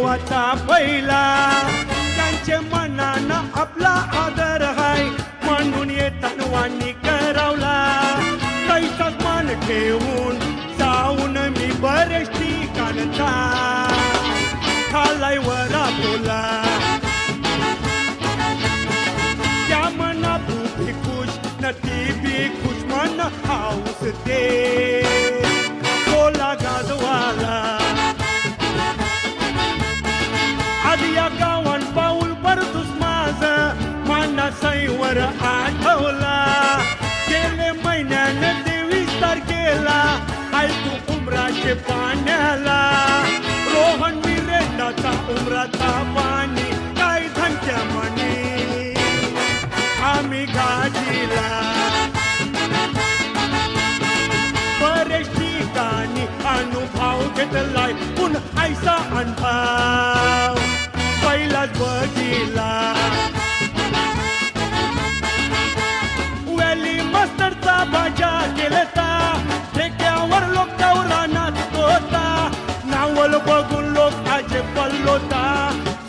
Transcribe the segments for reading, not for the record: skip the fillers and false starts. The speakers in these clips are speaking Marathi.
देवाचा पहिला त्यांचे मनानं आपला आदर हाय म्हणून येतात वाणी करावला कैसाच मान ठेवून जाऊन मी बरेच ठिकाणचा खालाय वरा बोला त्या मना बुद्धी खुश न ती बी खुश मन हाऊस दे बोला गाजवाला आधी या गावान पाऊल परतूस माझं माना सईवर आठवला गेले महिन्यानं 23 तारखेला आई तू उमराचे पाण्याला रोहन विरेंदाचा उमराचा पाणी काय धंक्या म्हणी आम्ही गाजीला बरेच ठिकाणी अनुभव घेतलाय पुन्हा ऐसा अनुभव पहिलाच बघिला वेली मस्तरचा बाजा केलता ठेक्यावर लोक रानात होता नावल बघून लोक आज पल्लोता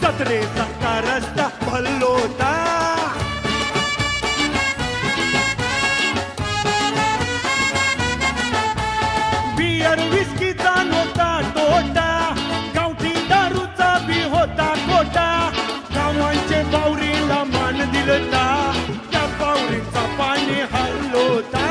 जत्रेचा रस्ता भल्लोता बियर विस्कीचा नव्हता तोटा गावठी दारूचा बी होता खोटा गावांचे बावरीला मान दिलता त्या बावरीचा पाणी हल्लोता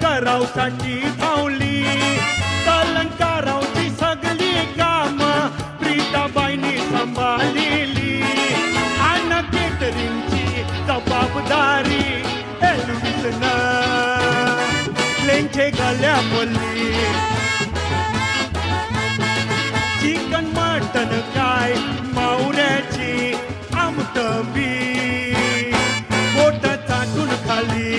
करावसाठी धावली अलंकारावची सगळी कामं प्रीताबाईंनी सांभाळलेली आणि केटरिंगची जबाबदारी एल्विसनं लेंचे गल्या बोलली चिकन मटन काय मावऱ्याची आमट बी पोट चाटून खाली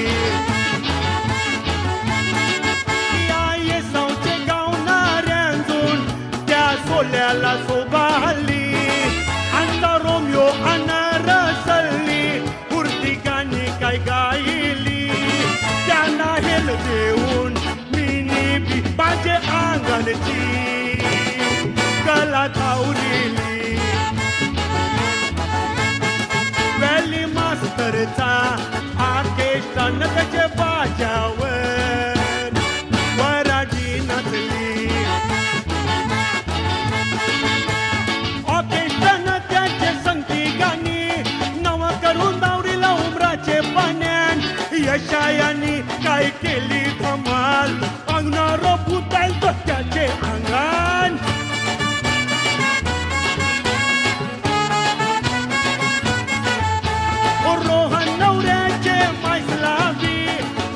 सोल्याला सोबाहली अंता रोमियो अन रसल्ली पुरती गाणी काय गायली त्यांना हेल देऊन मिनी बी माझे अंगणची कला धावलेली वेली मास्तरचा आकेशचा नकाचे बाजावर वराडी नचली यशायानी काय केली धमाल अंगणार भूताल त्याचे अंगण रोहन नवऱ्याचे मैसलावी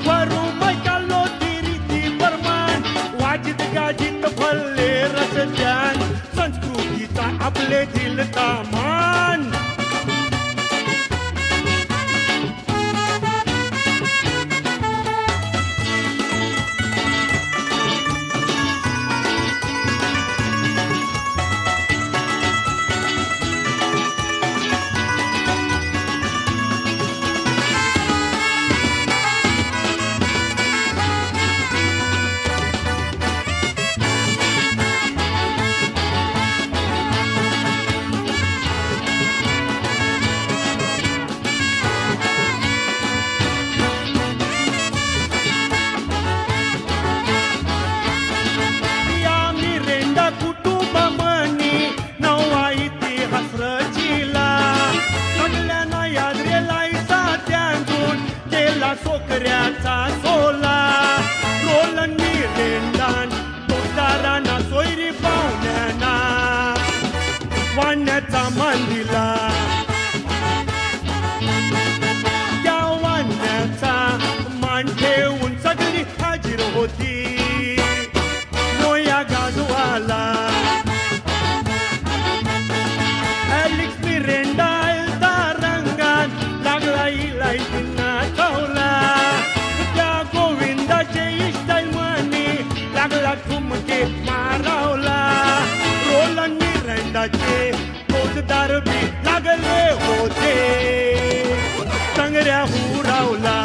वरून मैकालो तिरीती बर्मान वाजित गाजित भल्ले रसद्यान संस्कृतीचा आपले दिल तामान सोकऱ्याचा सोला रोलनी रेंदान तोताराना सोयरी पाहुण्याना वाण्याचा मान ठेवून सगळी हाजीर होती नोया गाजवाला एलिक्स मिरेंडा एलता रंगात लागला इलायची नाचवला त्या गोविंदाचे इष्टाई म्हणी लागला ठुमके मारावला रोलन मिरेंडाचे फौजदार बी लागले होते संगऱ्या हुरावला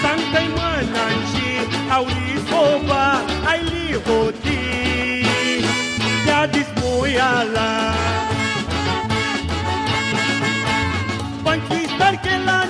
सांगतय मनांची आवडी सोबा आयली होती त्या दिस मोयाला 25 तारखेला